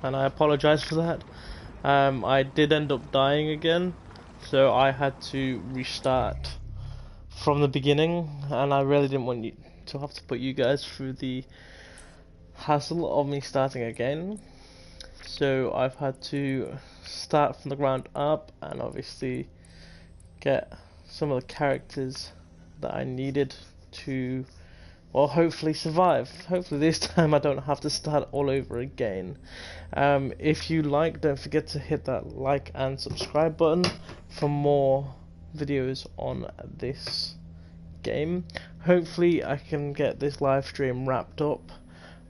and I apologise for that. I did end up dying again, so I had to restart from the beginning, and I really didn't want you to have to put you guys through the hassle of me starting again. So I've had to start from the ground up and obviously get some of the characters that I needed to, well, hopefully survive. Hopefully this time I don't have to start all over again. If you like, don't forget to hit that like and subscribe button for more videos on this game. Hopefully I can get this live stream wrapped up,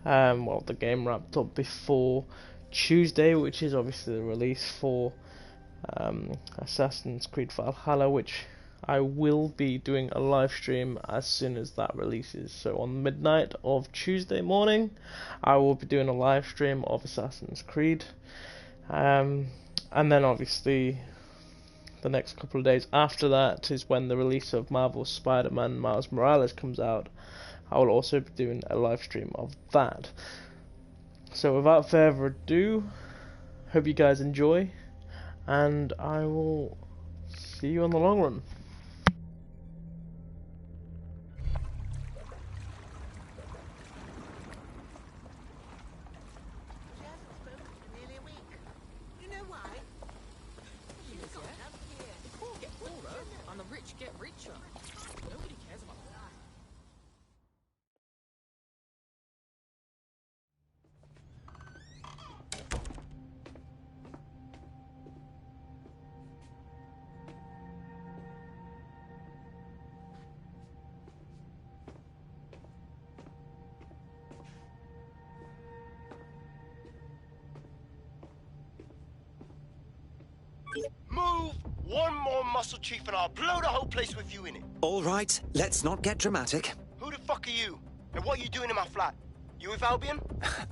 well, the game wrapped up before Tuesday, which is obviously the release for Assassin's Creed Valhalla, which I will be doing a live stream as soon as that releases. So on midnight of Tuesday morning, I will be doing a live stream of Assassin's Creed, and then obviously the next couple of days after that is when the release of Marvel's Spider-Man Miles Morales comes out. I will also be doing a live stream of that. So without further ado, hope you guys enjoy, and I will see you in the long run. Move one more muscle, Chief, and I'll blow the whole place with you in it. All right, let's not get dramatic. Who the fuck are you? And what are you doing in my flat? You with Albion?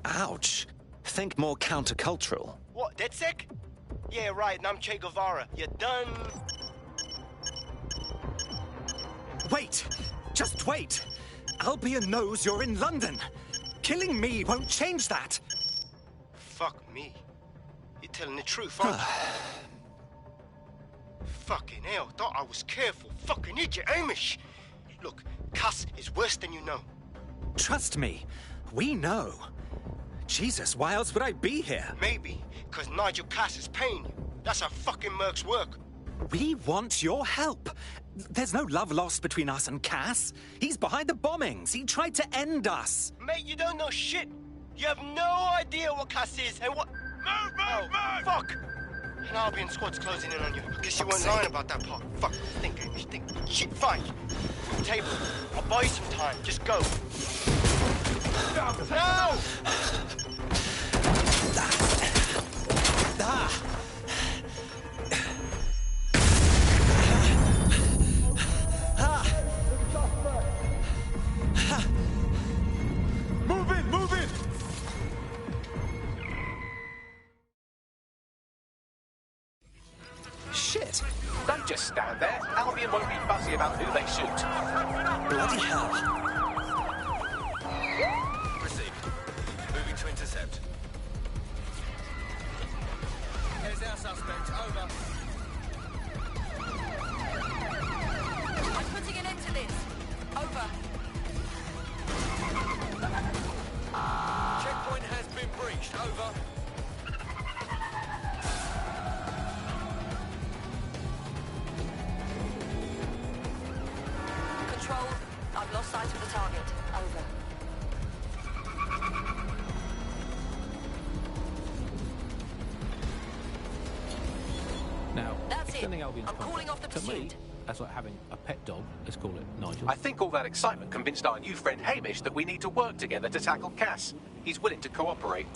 Ouch. Think more countercultural. What, DedSec? Yeah, right, and I'm Che Guevara. You done? Wait! Just wait! Albion knows you're in London. Killing me won't change that. Fuck me. You're telling the truth, aren't you? Fucking hell, thought I was careful. Fucking idiot, Amish. Look, Cass is worse than you know. Trust me, we know. Jesus, why else would I be here? Maybe, because Nigel Cass is paying you. That's how fucking mercs work. We want your help. There's no love lost between us and Cass. He's behind the bombings. He tried to end us. Mate, you don't know shit. You have no idea what Cass is and what... Move! Fuck! An Albion squad's closing in on you. I guess you weren't lying about that part. Fuck, think, Amish, think. Shit, fine. Table, I'll buy you some time. Just go. No! Move in! Shit! Don't just stand there. Albion won't be fussy about who they shoot. Bloody hell. Received. Moving to intercept. Here's our suspect. Over. I'm putting an end to this. Over. Checkpoint has been breached. Over. Control, I've lost sight of the target. Over. Now, That's it. sending Albion's I'm calling off the contact. To me, pursuit. that's like having a pet dog. Let's call it Nigel. I think all that excitement convinced our new friend Hamish that we need to work together to tackle Cass. He's willing to cooperate.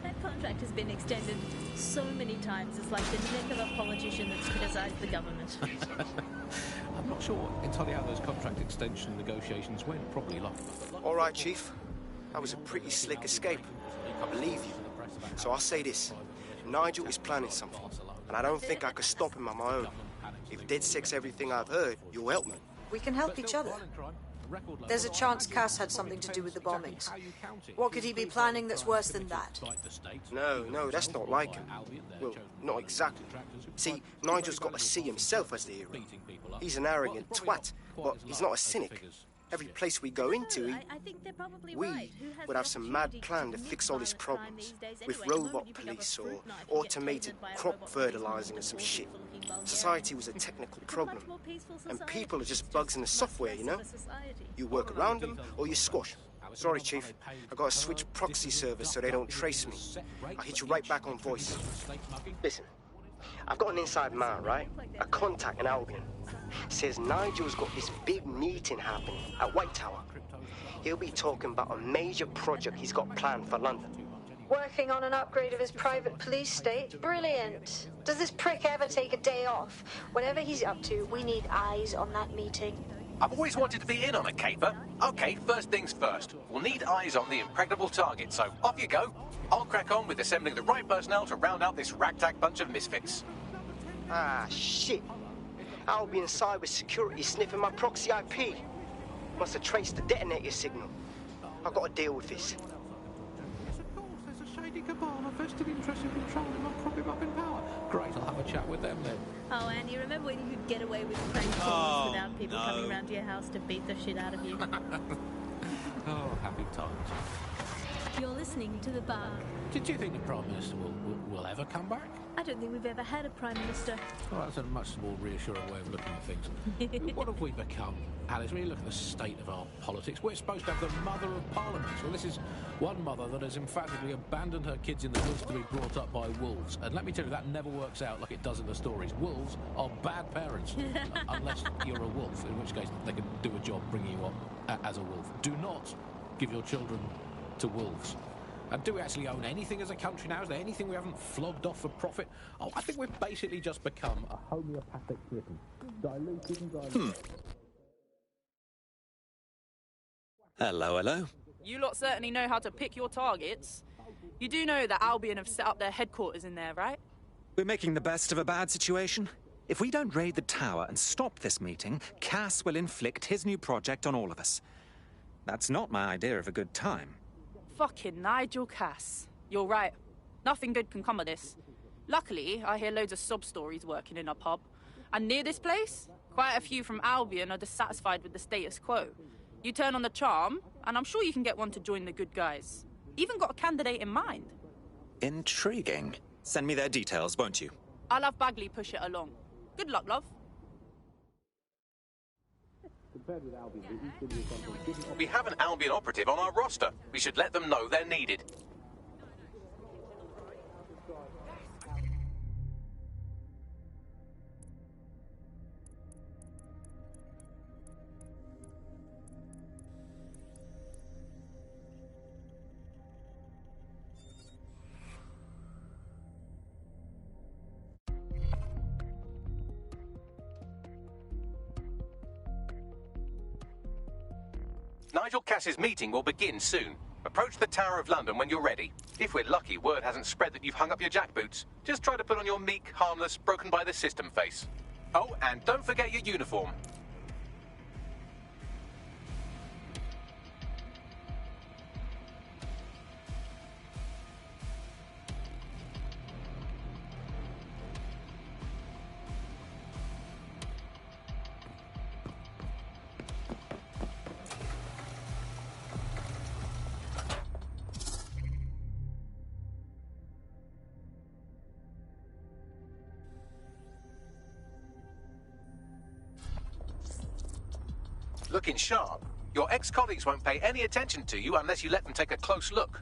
That contract has been extended so many times. It's like the neck of a politician that's criticised the government. I'm not sure entirely how those contract extension negotiations went. Probably like. All right, Chief. That was a pretty slick escape. I believe you. So I'll say this. Nigel is planning something, and I don't think I could stop him on my own. If DedSec's everything I've heard, you'll help me. We can help each other. There's a chance Cass had something to do with the bombings. What could he be planning that's worse than that? No, that's not like him. Well, not exactly. See, Nigel's got to see himself as the hero. He's an arrogant twat, but he's not a cynic. Every place we go into, I think they're probably we right. Who has would the have some mad opportunity plan to commit fix all his violent crime problems. these days With anyway? robot Won't you pick up a police or fruit knife and get automated tasered by a crop robot fertilizing and some police shit. looking Bulgarian? Society was a technical It's a problem, much more peaceful and society. people are just It's bugs in the much software, less you know? of a society. You work around them or you squash. Sorry, Chief. I gotta switch proxy servers so they don't trace me. I'll hit you right back on voice. Listen, I've got an inside man, right? A contact in Albion. Says Nigel's got this big meeting happening at White Tower. He'll be talking about a major project he's got planned for London. Working on an upgrade of his private police state? Brilliant. Does this prick ever take a day off? Whatever he's up to, we need eyes on that meeting. I've always wanted to be in on a caper. Okay, first things first. We'll need eyes on the impregnable target, so off you go. I'll crack on with assembling the right personnel to round out this ragtag bunch of misfits. Ah, shit. Albion cyber security sniffing my proxy IP. Must have traced the detonator signal. I've got to deal with this. Yes, of course, there's a shady cabal, a vested interest in controlling and propping up in power. Great, I'll have a chat with them then. Oh, Andy, remember when you could get away with prank calls without people coming round to your house to beat the shit out of you? Oh, happy times. You're listening to The Bug. Did you think the Prime Minister will ever come back? I don't think we've ever had a Prime Minister. Well, that's a much more reassuring way of looking at things. What have we become, Alice? When you look at the state of our politics, we're supposed to have the mother of parliaments. Well, this is one mother that has emphatically abandoned her kids in the woods to be brought up by wolves. And let me tell you, that never works out like it does in the stories. Wolves are bad parents, unless you're a wolf, in which case they can do a job bringing you up as a wolf. Do not give your children to wolves. And do we actually own anything as a country now? Is there anything we haven't flogged off for profit? Oh, I think we've basically just become a homeopathic Britain. Diluted and diluted. Hello. You lot certainly know how to pick your targets. You do know that Albion have set up their headquarters in there, right? We're making the best of a bad situation. If we don't raid the tower and stop this meeting, Cass will inflict his new project on all of us. That's not my idea of a good time. Fucking Nigel Cass. You're right. Nothing good can come of this. Luckily, I hear loads of sob stories working in a pub. And near this place, quite a few from Albion are dissatisfied with the status quo. You turn on the charm, and I'm sure you can get one to join the good guys. Even got a candidate in mind. Intriguing. Send me their details, won't you? I'll have Bagley push it along. Good luck, love. We have an Albion operative on our roster. We should let them know they're needed. Nigel Cass's meeting will begin soon. Approach the Tower of London when you're ready. If we're lucky, word hasn't spread that you've hung up your jackboots. Just try to put on your meek, harmless, broken by the system face. Oh, and don't forget your uniform. Looking sharp. Your ex-colleagues won't pay any attention to you unless you let them take a close look.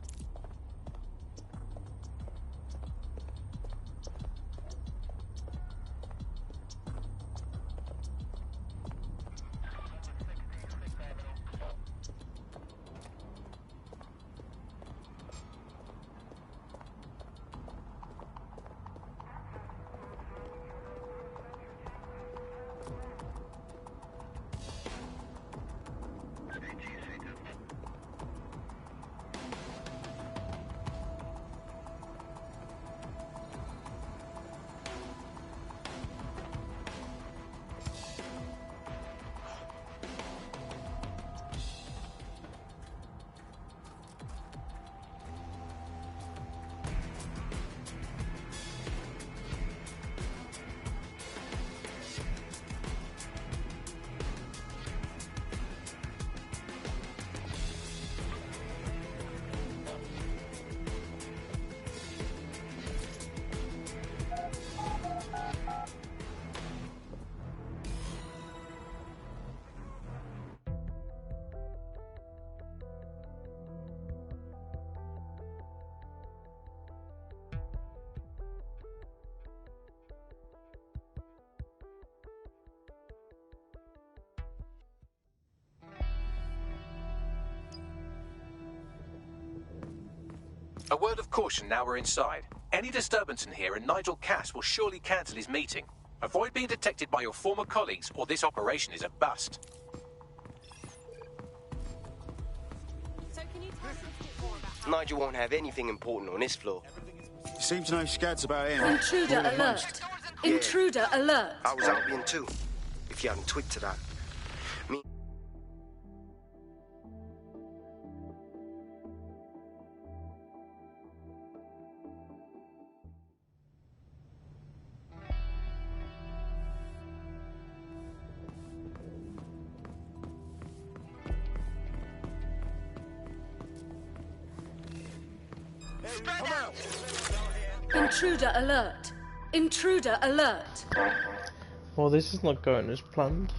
A word of caution now we're inside. Any disturbance in here and Nigel Cass will surely cancel his meeting. Avoid being detected by your former colleagues or this operation is a bust. So can you tell us a bit more about Nigel won't have anything important on this floor. You seem to know scads about him. Intruder alert! Intruder alert! I was Albion too, if you hadn't twigged to that. Me. Intruder alert! Intruder alert! Well, this is not going as planned.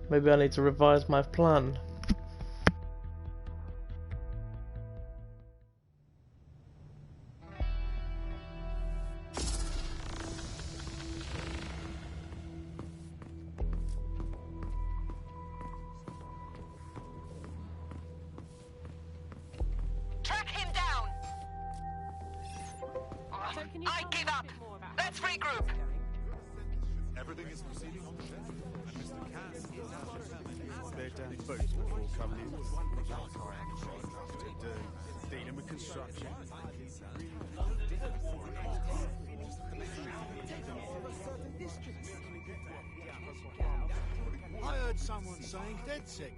Maybe I need to revise my plan. Track him down! I give up! Let's regroup! Everything is proceeding on the ship. And Mr. Cass is they're down boats before coming in. Dealing with construction. I heard someone saying dead sick.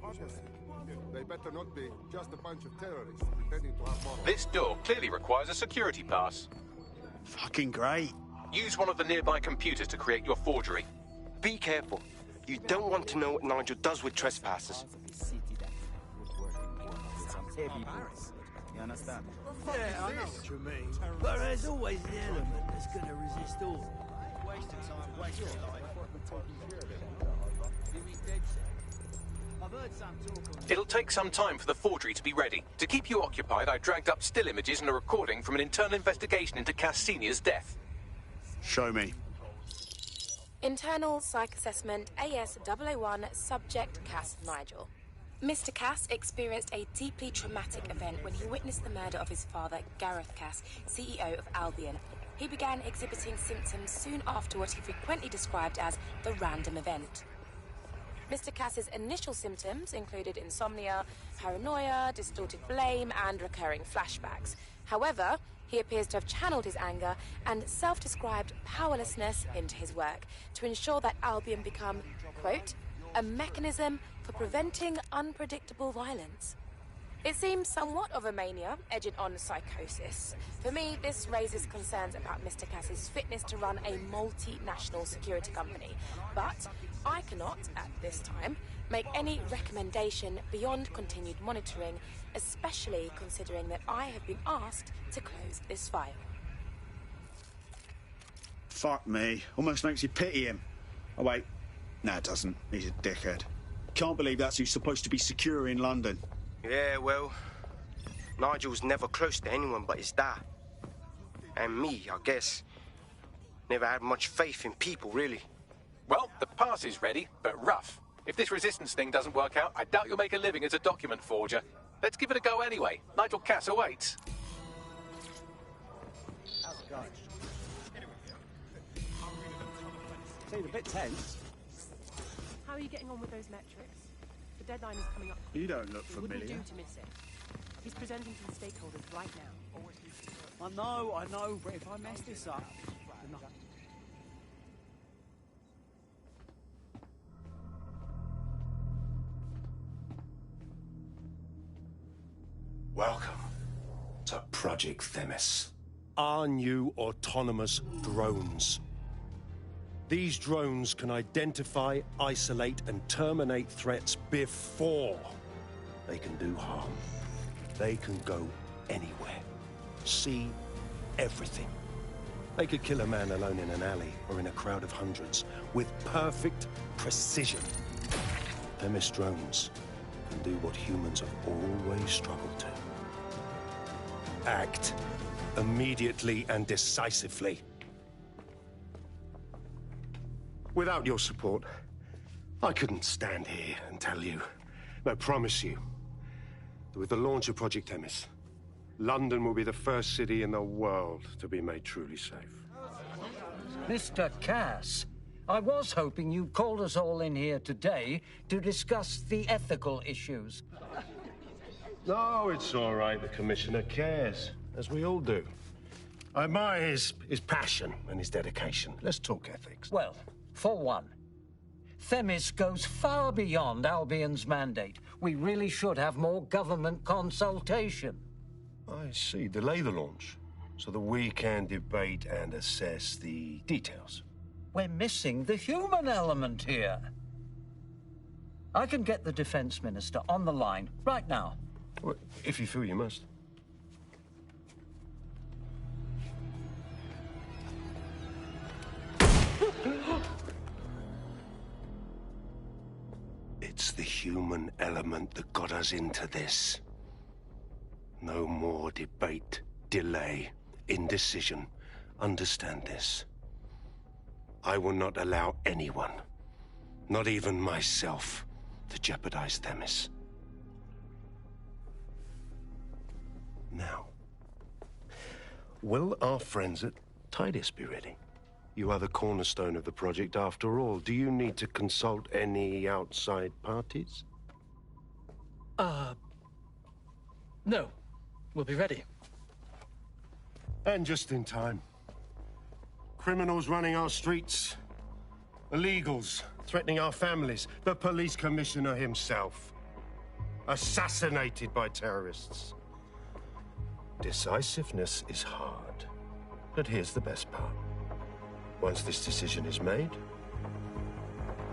They better not be. Just a bunch of terrorists pretending to have morals. This door clearly requires a security pass. Fucking great. Use one of the nearby computers to create your forgery. Be careful. You don't want to know what Nigel does with trespassers. You understand? Yeah, I know what you mean. But there's always the element that's going to resist all. Wasting time, wasting life. I've heard some talk on... It'll take some time for the forgery to be ready. To keep you occupied, I dragged up still images and a recording from an internal investigation into Cass Sr.'s death. Show me. Internal Psych Assessment AS-001 Subject Cass Nigel. Mr. Cass experienced a deeply traumatic event when he witnessed the murder of his father, Gareth Cass, CEO of Albion. He began exhibiting symptoms soon after what he frequently described as the random event. Mr. Cass's initial symptoms included insomnia, paranoia, distorted blame, and recurring flashbacks. However, he appears to have channeled his anger and self-described powerlessness into his work to ensure that Albion become, quote, a mechanism for preventing unpredictable violence. It seems somewhat of a mania, edging on psychosis. For me, this raises concerns about Mr. Cass's fitness to run a multinational security company. But I cannot, at this time, make any recommendation beyond continued monitoring, especially considering that I have been asked to close this file. Fuck me. Almost makes you pity him. Oh, wait. No, it doesn't. He's a dickhead. Can't believe that's who's supposed to be secure in London. Yeah, well, Nigel's never close to anyone but his dad. And me, I guess. Never had much faith in people, really. Well, the pass is ready, but rough. If this resistance thing doesn't work out, I doubt you'll make a living as a document forger. Let's give it a go anyway. Nigel Cass awaits. How's it going? Seemed a bit tense. How are you getting on with those metrics? The deadline is coming up. You don't look It wouldn't familiar. do to miss it. He's presenting to the stakeholders right now. I know, but if I mess this up, then nothing. Welcome to Project Themis. Our new autonomous drones. These drones can identify, isolate, and terminate threats before they can do harm. They can go anywhere, see everything. They could kill a man alone in an alley or in a crowd of hundreds with perfect precision. Themis drones can do what humans have always struggled to. Act immediately and decisively. Without your support, I couldn't stand here and tell you, no, promise you, With the launch of Project Themis, London will be the first city in the world to be made truly safe. Mr. Cass, I was hoping you'd called us all in here today to discuss the ethical issues. No, it's all right. The Commissioner cares, as we all do. I admire his passion and his dedication. Let's talk ethics. Well, for one, Themis goes far beyond Albion's mandate. We really should have more government consultation. I see. Delay the launch so that we can debate and assess the details. We're missing the human element here. I can get the Defense Minister on the line right now. Well, if you feel you must. It's the human element that got us into this. No more debate, delay, indecision. Understand this. I will not allow anyone, not even myself, to jeopardize Themis. Now, will our friends at Tidus be ready? You are the cornerstone of the project after all. Do you need to consult any outside parties? No. We'll be ready. And just in time. Criminals running our streets. Illegals threatening our families. The police commissioner himself. Assassinated by terrorists. Decisiveness is hard. But here's the best part. Once this decision is made,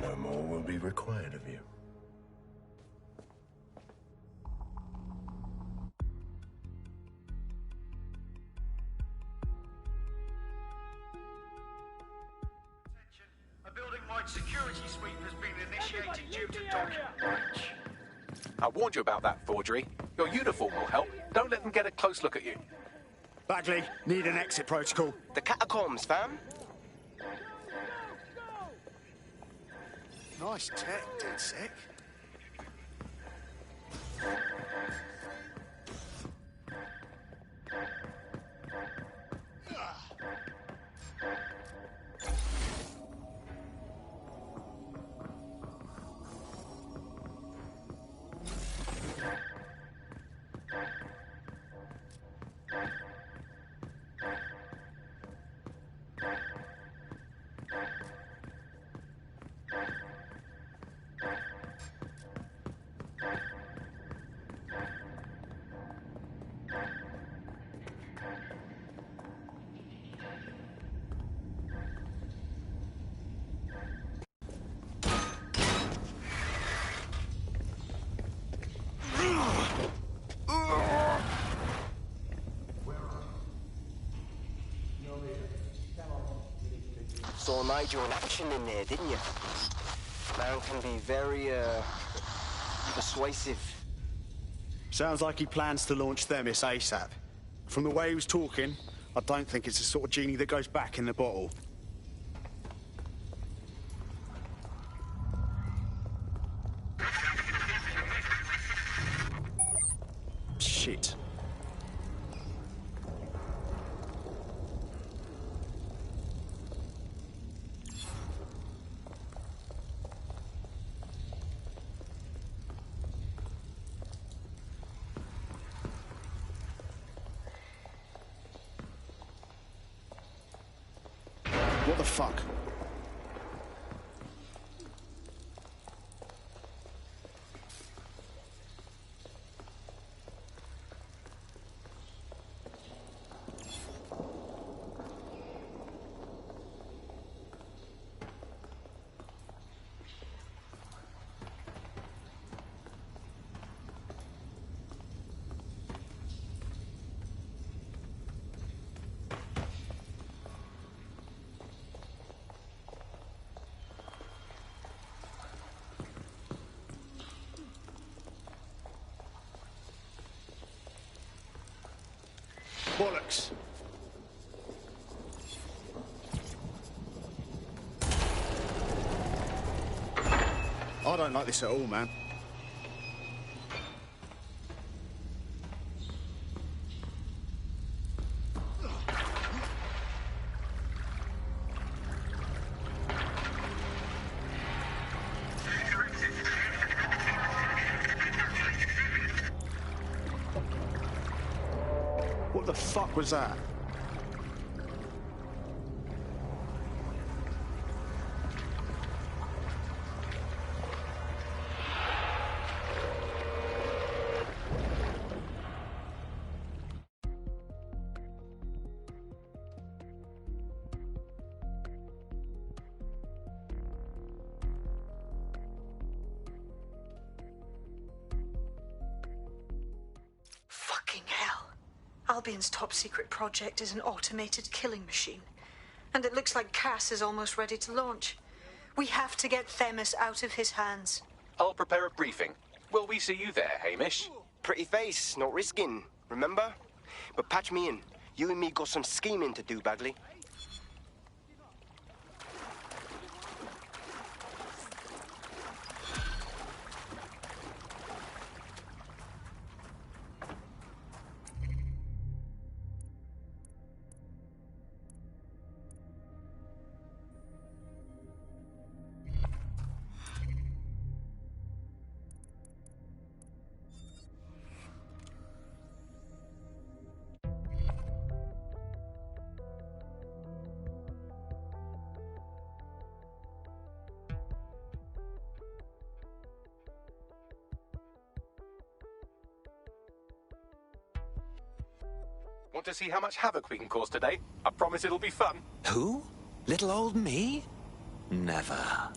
no more will be required of you. A building-wide security sweep has been initiated due to document breach. I warned you about that forgery. Your uniform will help. Don't let them get a close look at you. Bagley, need an exit protocol. The catacombs, fam. Nice tech, dead sick. Saw Nigel in action in there, didn't you? Man can be very, persuasive. Sounds like he plans to launch Themis ASAP. From the way he was talking, I don't think it's the sort of genie that goes back in the bottle. Shit. What the fuck? Bollocks. I don't like this at all, man. What the fuck was that? Fucking hell. Albion's top secret project is an automated killing machine. And it looks like Cass is almost ready to launch. We have to get Themis out of his hands. I'll prepare a briefing. Will we see you there, Hamish? Pretty face, not risking, remember? But patch me in. You and me got some scheming to do, Bagley. Want to see how much havoc we can cause today? I promise it'll be fun. Who? Little old me? Never.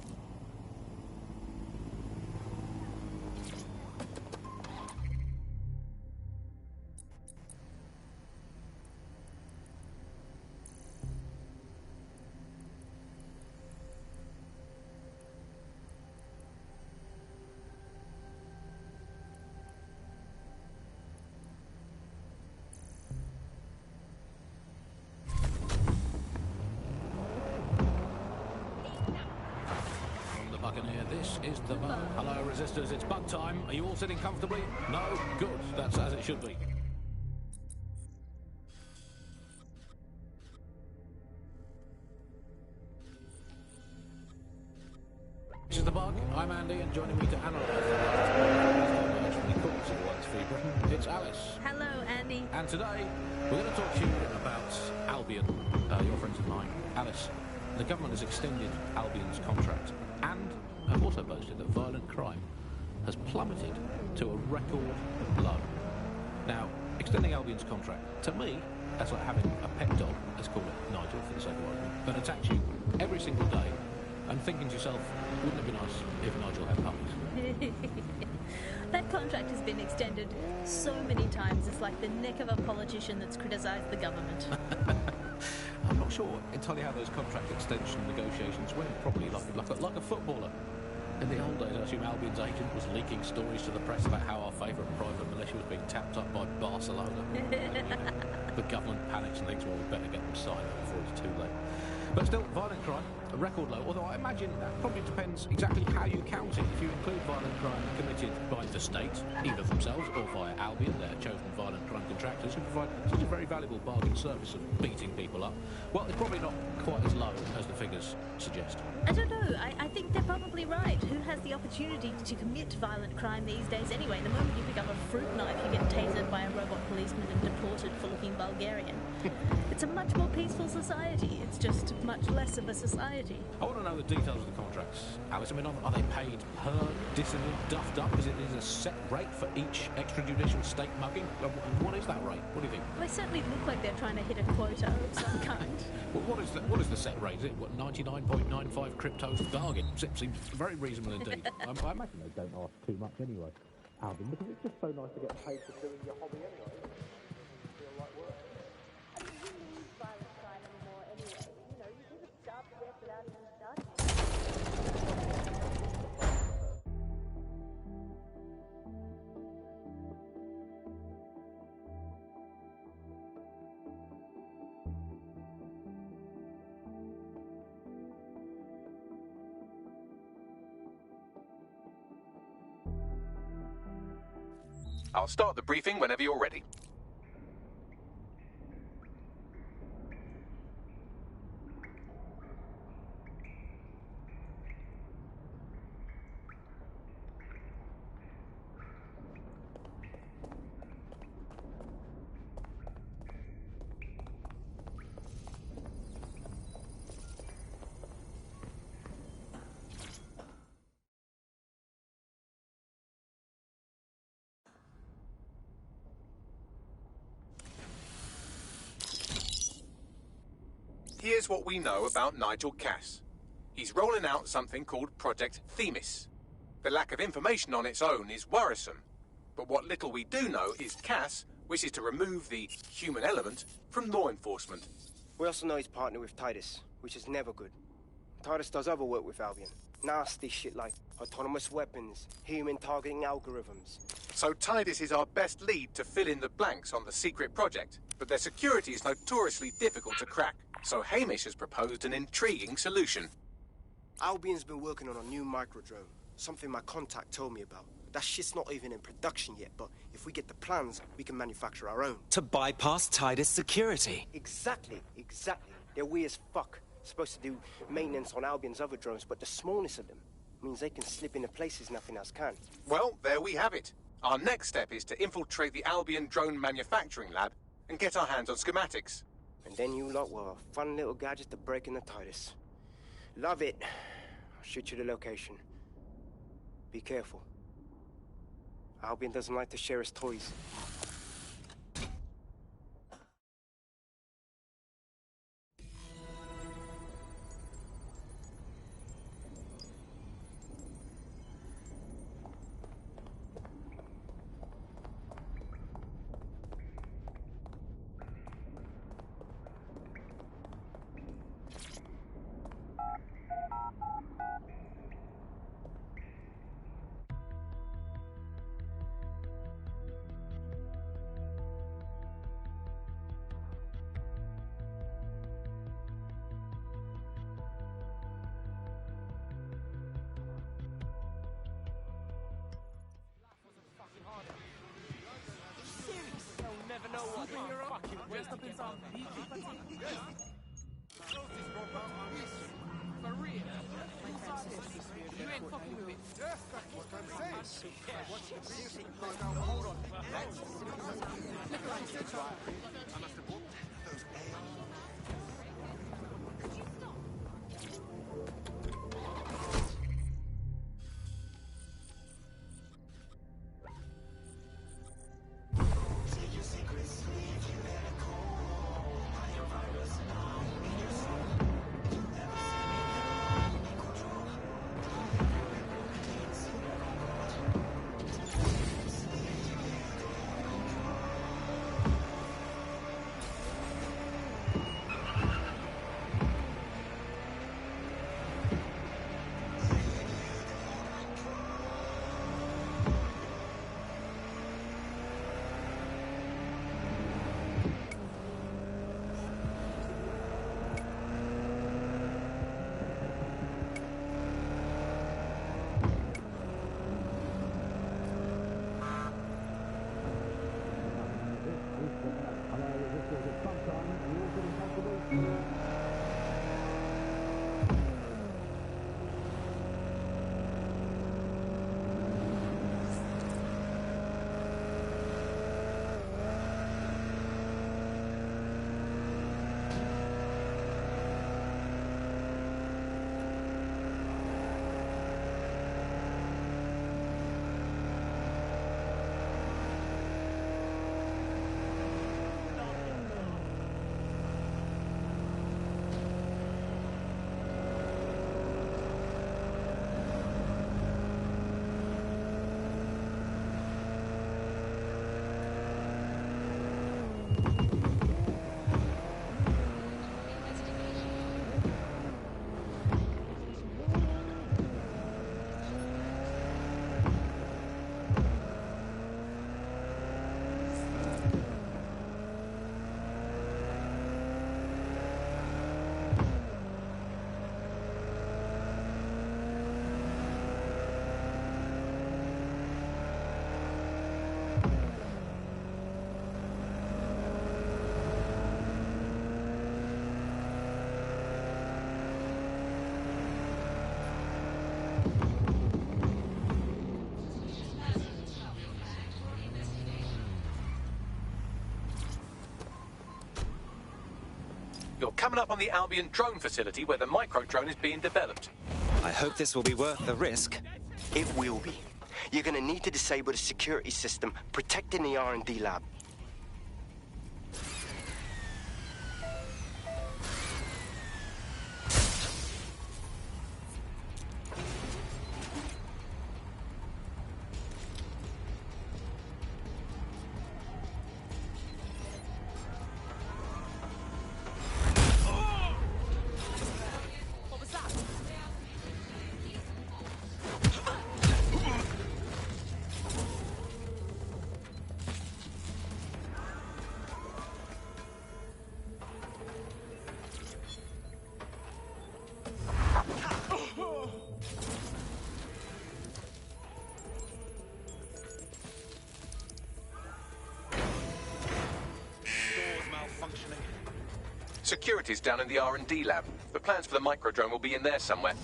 This is the bug. Hello, resistors. It's bug time. Are you all sitting comfortably? No? Good. That's as it should be. This is the bug. I'm Andy, and joining me to analyse the course of Once Free Britain, it's Alice. Hello, Andy. And today, we're going to talk to you about Albion, your friends of mine. Alice, the government has extended Albion's contract, and have also boasted that violent crime has plummeted to a record low. Now, extending Albion's contract, to me, that's like having a pet dog, let's call it Nigel for the sake of argument, that attacks you every single day, and thinking to yourself, wouldn't it be nice if Nigel had puppies? That contract has been extended so many times, it's like the neck of a politician that's criticised the government. I'm not sure entirely how those contract extension negotiations went. Probably like a footballer. In the old days, I assume Albion's agent was leaking stories to the press about how our favourite private militia was being tapped up by Barcelona. The government panics and thinks, well, we better get them signed before it's too late. But still, violent crime, a record low, although I imagine that probably depends exactly how you count it. If you include violent crime committed by the state, either themselves or via Albion, their chosen violent crime contractors, who provide such a very valuable bargain service of beating people up, well, it's probably not quite as low as the figures suggest. I don't know. I think they're probably right. Who has the opportunity to commit violent crime these days anyway? The moment you pick up a fruit knife, you get tasered by a robot policeman and deported for looking Bulgarian. It's a much more peaceful society. It's just much less of a society. I want to know the details of the contracts, Alice. I mean, are they paid per dissident duffed up? Is a set rate for each extrajudicial state mugging? What is that rate? What do you think? They certainly look like they're trying to hit a quota of some kind. Well, what is the set rate? Is it, 99.95 cryptos bargain? Seems very reasonable indeed. I imagine they don't ask too much anyway, Albion, because it's just so nice to get paid for doing your hobby anyway. Feel like work. I mean, who needs violent crime anymore anyway? You know, you could have stopped yet without even starting. I'll start the briefing whenever you're ready. Here's what we know about Nigel Cass. He's rolling out something called Project Themis. The lack of information on its own is worrisome, but what little we do know is Cass wishes to remove the human element from law enforcement. We also know he's partnered with Titus, which is never good. Titus does other work with Albion. Nasty shit like autonomous weapons, human targeting algorithms. So Titus is our best lead to fill in the blanks on the secret project, but their security is notoriously difficult to crack. So Hamish has proposed an intriguing solution. Albion's been working on a new microdrone, something my contact told me about. That shit's not even in production yet, but if we get the plans, we can manufacture our own. To bypass Titus security. Exactly. They're weird as fuck. Supposed to do maintenance on Albion's other drones, but the smallness of them means they can slip into places nothing else can. Well, there we have it. Our next step is to infiltrate the Albion drone manufacturing lab and get our hands on schematics. And then you lot will have a fun little gadget to break in the Titus. Love it. I'll shoot you the location. Be careful. Albion doesn't like to share his toys. You're coming up on the Albion drone facility where the micro-drone is being developed. I hope this will be worth the risk. It will be. You're gonna need to disable the security system protecting the R&D lab. Security's down in the R&D lab. The plans for the microdrone will be in there somewhere.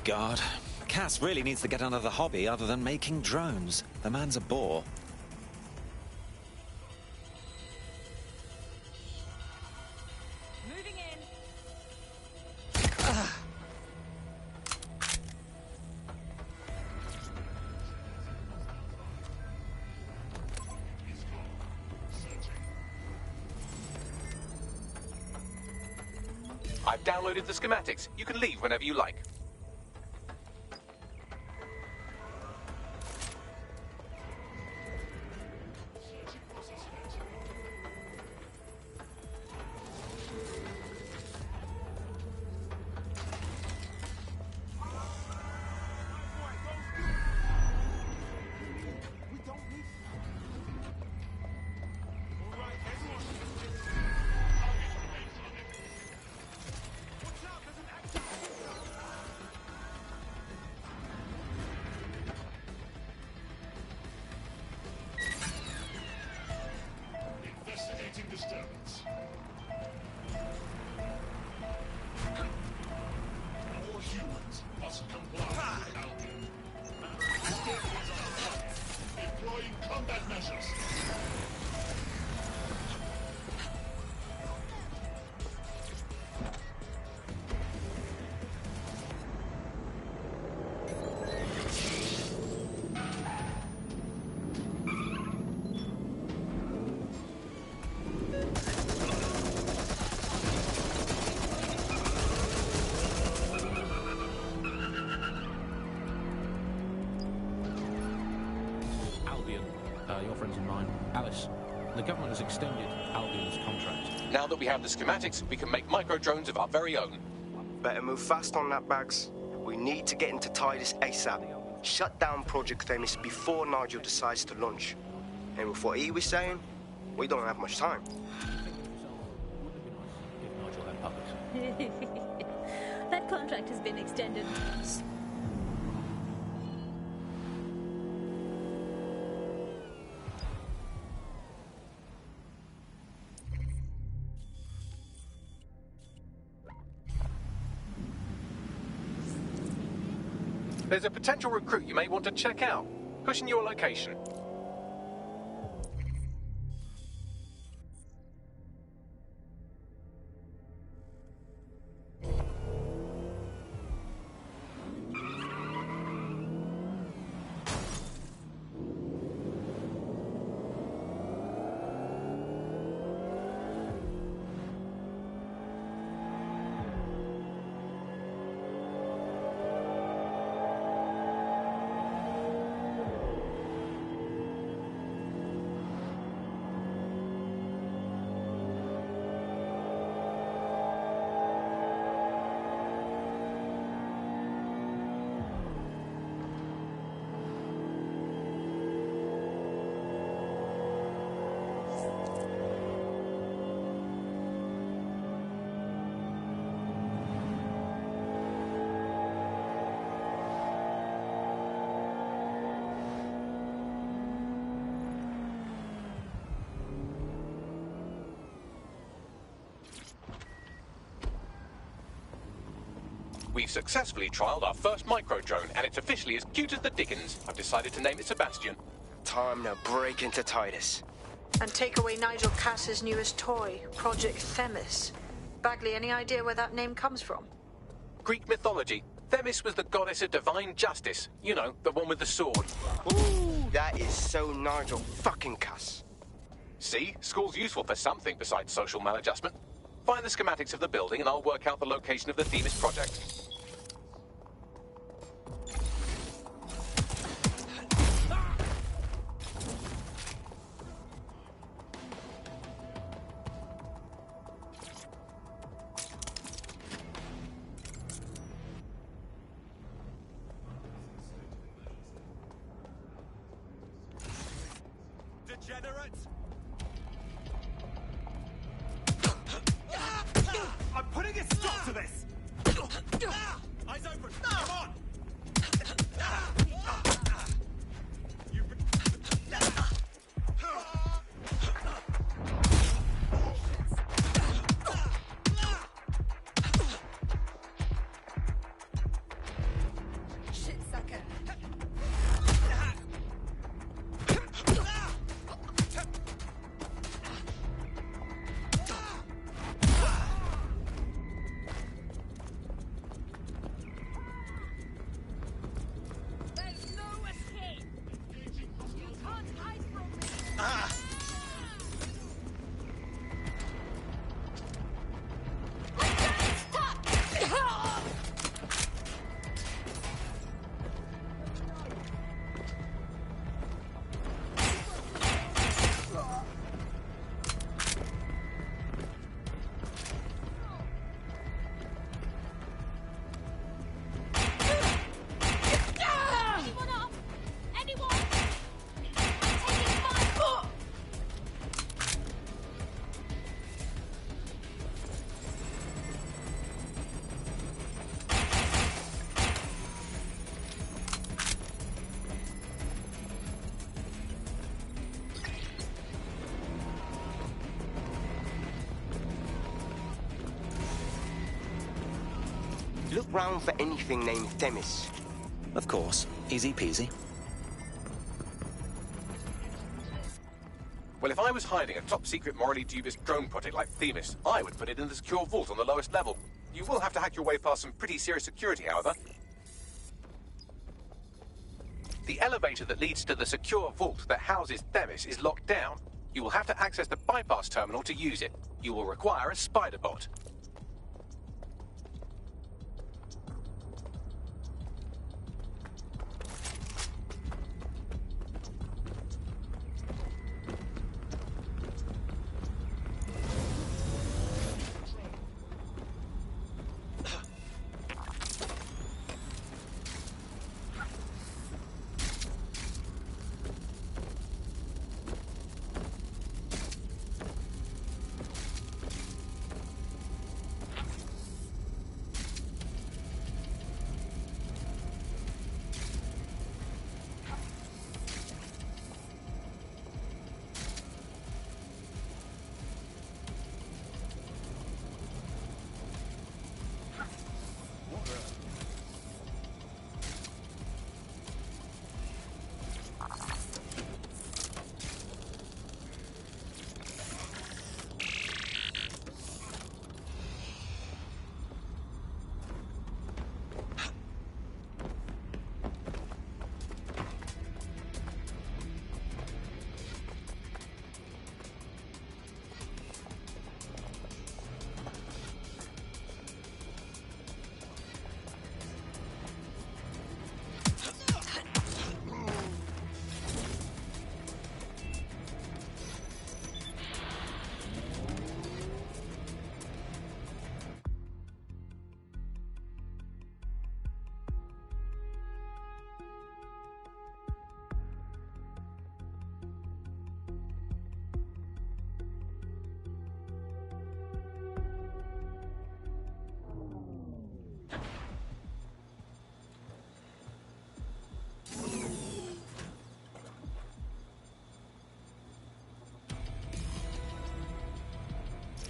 God, Cass really needs to get another hobby other than making drones. The man's a bore. Moving in. I've downloaded the schematics. You can leave whenever you like. Disturbance. All humans must comply with Albion. Employing combat measures. Your friends and mine. Alice, the government has extended Albion's contract. Now that we have the schematics, we can make microdrones of our very own. Better move fast on that, Bags. We need to get into Titus ASAP. Shut down Project Themis before Nigel decides to launch. And with what he was saying, we don't have much time. That contract has been extended. There's a potential recruit you may want to check out. Pushing your location. We've successfully trialed our first microdrone, and it's officially as cute as the dickens. I've decided to name it Sebastian. Time to break into Titus. And take away Nigel Cass's newest toy, Project Themis. Bagley, any idea where that name comes from? Greek mythology. Themis was the goddess of divine justice. You know, the one with the sword. Ooh, that is so Nigel fucking Cass. See? School's useful for something besides social maladjustment. Find the schematics of the building and I'll work out the location of the Themis project. degenerate! I'm putting a stop to this! Eyes open! Come on! Shit sucker. There's no escape. You can't hide from me. Anyone up? Anyone? I'm taking fire. Look round for anything named Themis. Of course. Easy peasy. Well, if I was hiding a top-secret, morally dubious drone project like Themis, I would put it in the secure vault on the lowest level. You will have to hack your way past some pretty serious security, however. The elevator that leads to the secure vault that houses Themis is locked down. You will have to access the bypass terminal to use it. You will require a spider bot.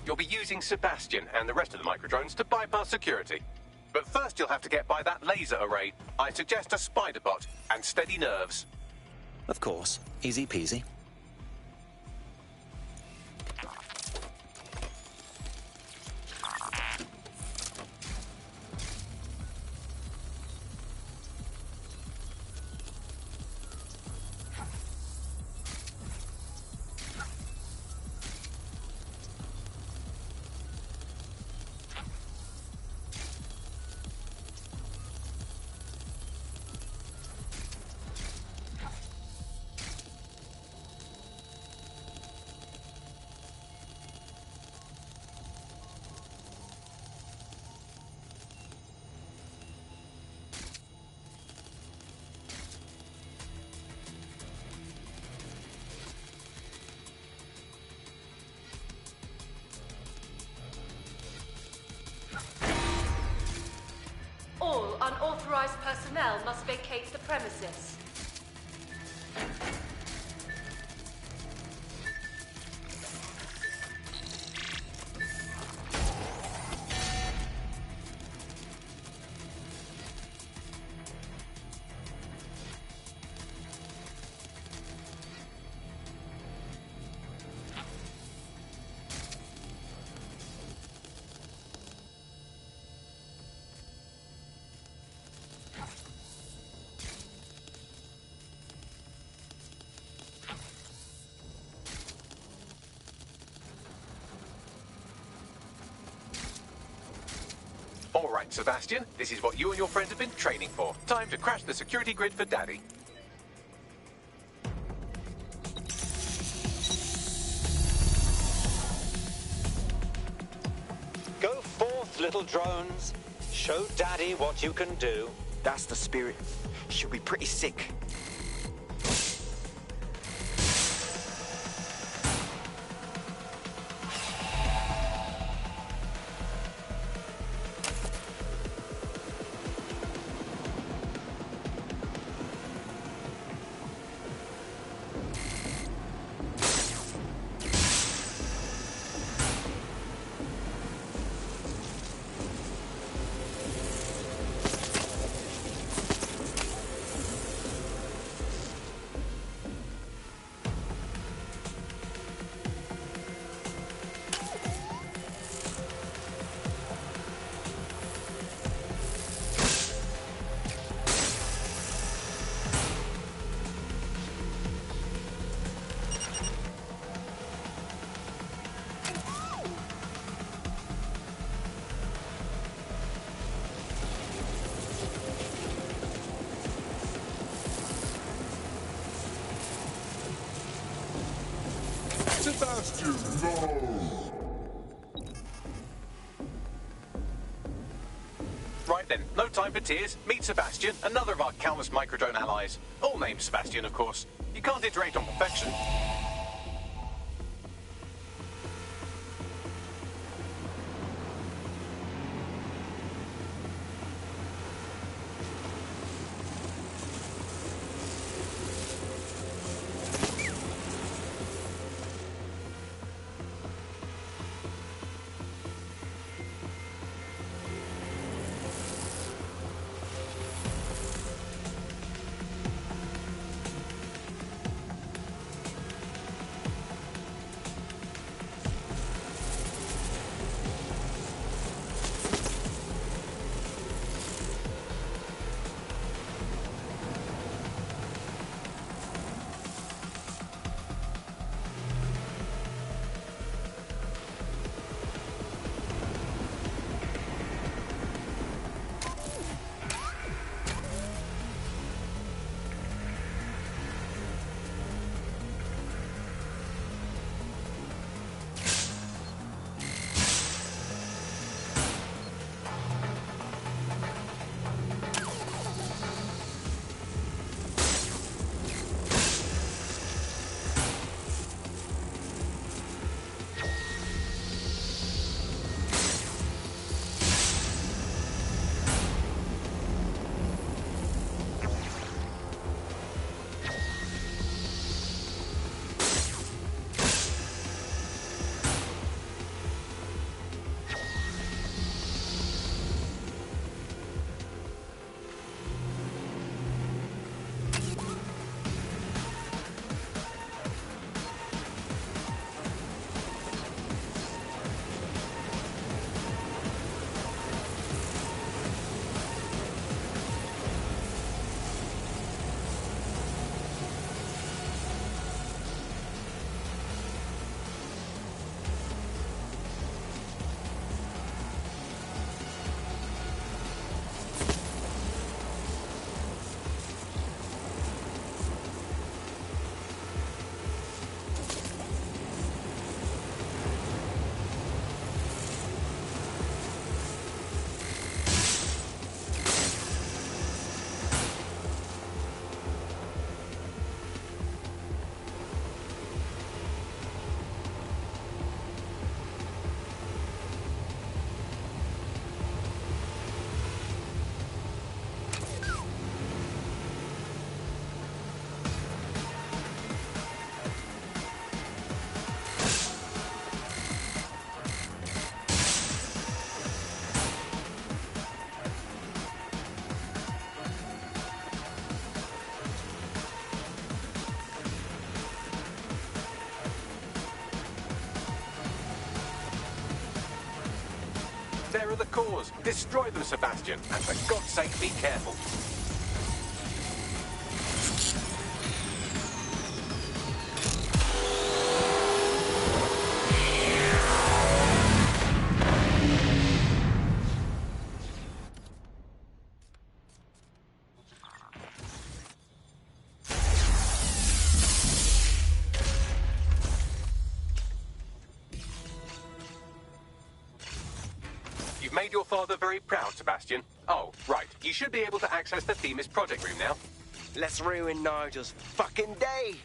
You'll be using Sebastian and the rest of the microdrones to bypass security. But first you'll have to get by that laser array. I suggest a spider bot and steady nerves. Of course. Easy peasy. Unauthorized personnel must vacate the premises. All right, Sebastian, this is what you and your friends have been training for. Time to crash the security grid for Daddy. Go forth, little drones. Show Daddy what you can do. That's the spirit. She'll be pretty sick. Sebastian, no! Right then, no time for tears. Meet Sebastian, another of our countless microdrone allies. All named Sebastian, of course. You can't iterate on perfection. They're the cause. Destroy them, Sebastian. And for God's sake, be careful. You've made your father very proud, Sebastian. Oh, right. You should be able to access the Themis project room now. Let's ruin Nigel's fucking day.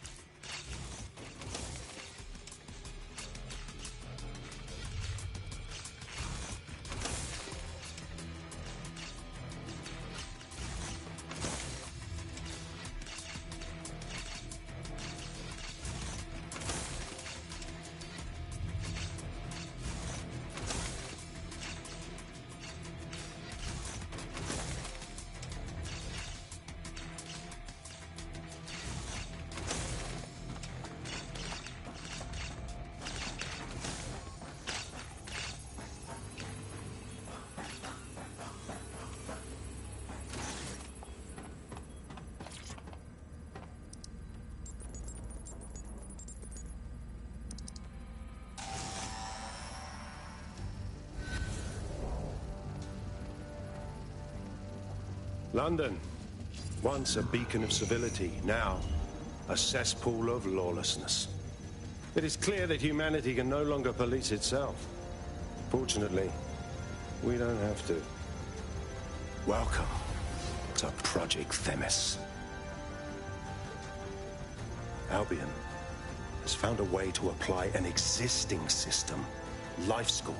London, once a beacon of civility, now a cesspool of lawlessness. It is clear that humanity can no longer police itself. Fortunately, we don't have to. Welcome to Project Themis. Albion has found a way to apply an existing system, LifeScore,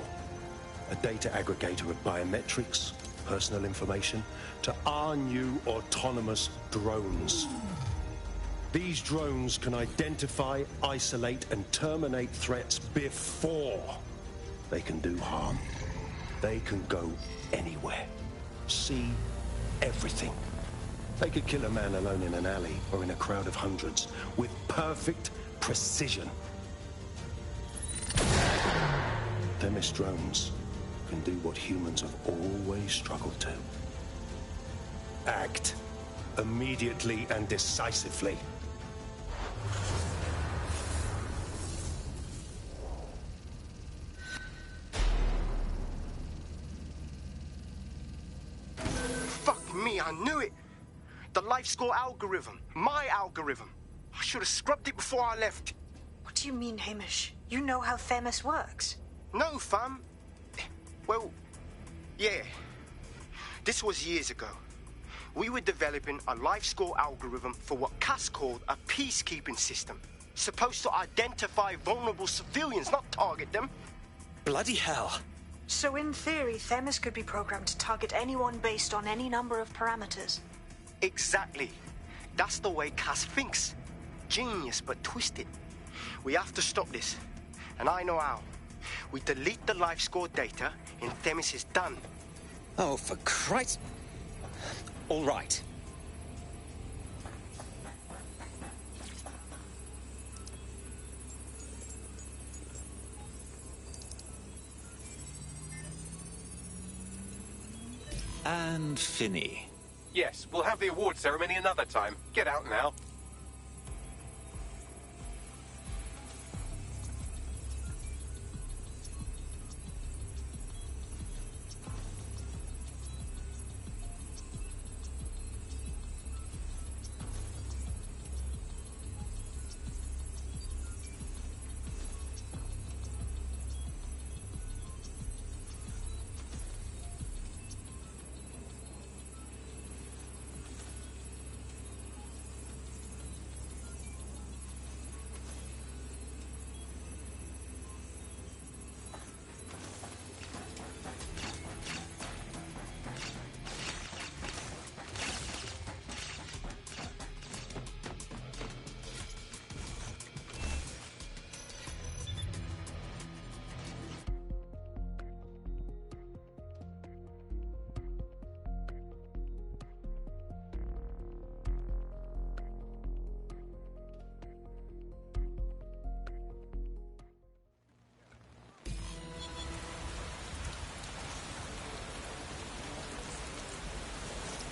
a data aggregator of biometrics, personal information, to our new autonomous drones. These drones can identify, isolate, and terminate threats before they can do harm. They can go anywhere, see everything. They could kill a man alone in an alley or in a crowd of hundreds with perfect precision. Themis drones can do what humans have always struggled to. Act immediately and decisively. Fuck me, I knew it. The LifeScore algorithm. My algorithm. I should have scrubbed it before I left. What do you mean, Hamish? You know how Themis works. No, fam. Well, yeah. This was years ago. We were developing a LifeScore algorithm for what Cass called a peacekeeping system. Supposed to identify vulnerable civilians, not target them. Bloody hell. So in theory, Themis could be programmed to target anyone based on any number of parameters. Exactly. That's the way Cass thinks. Genius, but twisted. We have to stop this. And I know how. We delete the LifeScore data, and Themis is done. Oh, for Christ. All right. And Finney. Yes, we'll have the award ceremony another time. Get out now.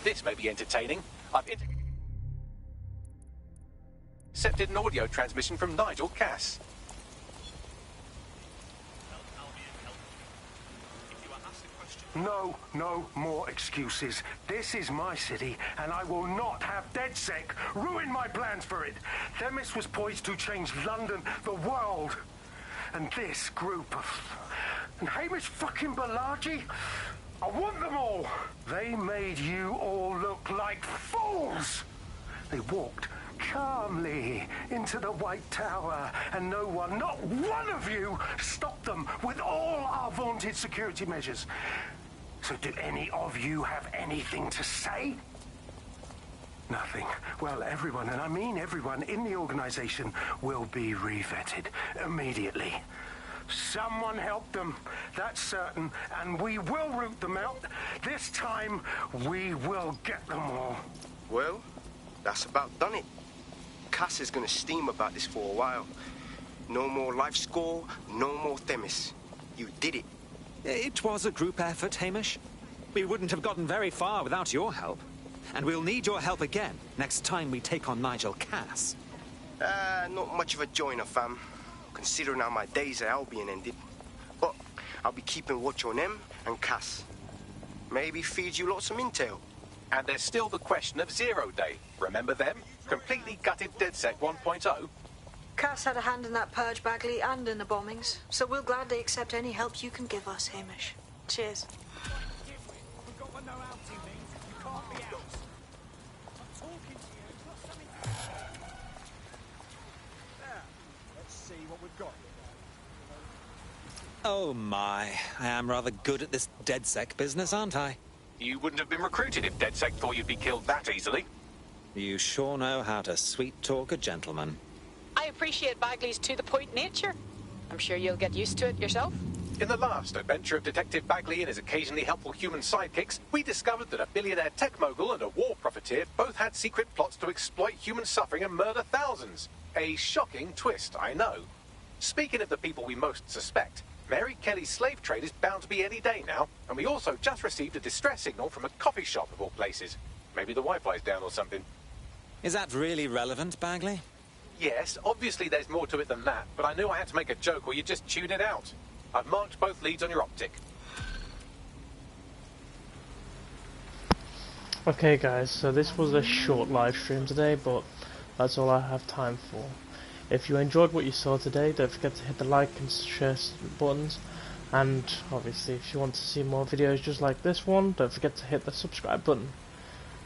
this may be entertaining. I've intercepted an audio transmission from Nigel Cass. No more excuses. This is my city, and I will not have DedSec ruin my plans for it. Themis was poised to change London, the world. And this group of... And Hamish fucking Balaji? I want them all. They made you all look like fools. They walked calmly into the White Tower, and no one, not one of you, stopped them with all our vaunted security measures. So do any of you have anything to say? Nothing. Well, everyone, and I mean everyone in the organization, will be revetted immediately. Someone help them, that's certain, and we will root them out. This time, we will get them all. Well, that's about done it. Cass is gonna steam about this for a while. No more life score, no more Themis. You did it. It was a group effort, Hamish. We wouldn't have gotten very far without your help. And we'll need your help again next time we take on Nigel Cass. Not much of a joiner, fam. Considering how my days at Albion ended. But I'll be keeping watch on them and Cass. Maybe feed you lots of intel. And there's still the question of Zero Day. Remember them? Completely gutted DedSec 1.0. Cass had a hand in that purge, Bagley, and in the bombings, so we'll gladly accept any help you can give us, Hamish. Cheers. Oh my, I am rather good at this DedSec business, aren't I? You wouldn't have been recruited if DedSec thought you'd be killed that easily. You sure know how to sweet-talk a gentleman. I appreciate Bagley's to-the-point nature. I'm sure you'll get used to it yourself. In the last adventure of Detective Bagley and his occasionally helpful human sidekicks, we discovered that a billionaire tech mogul and a war profiteer both had secret plots to exploit human suffering and murder thousands. A shocking twist, I know. Speaking of the people we most suspect, Mary Kelly's slave trade is bound to be any day now, and we also just received a distress signal from a coffee shop of all places. Maybe the Wi-Fi's down or something. Is that really relevant, Bagley? Yes, obviously there's more to it than that, but I knew I had to make a joke or you'd just tune it out. I've marked both leads on your optic. Okay guys, so this was a short live stream today, but that's all I have time for. If you enjoyed what you saw today, don't forget to hit the like and share buttons, and obviously if you want to see more videos just like this one, don't forget to hit the subscribe button.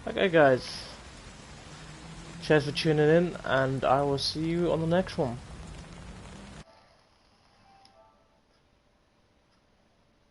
Okay guys, cheers for tuning in, and I will see you on the next one.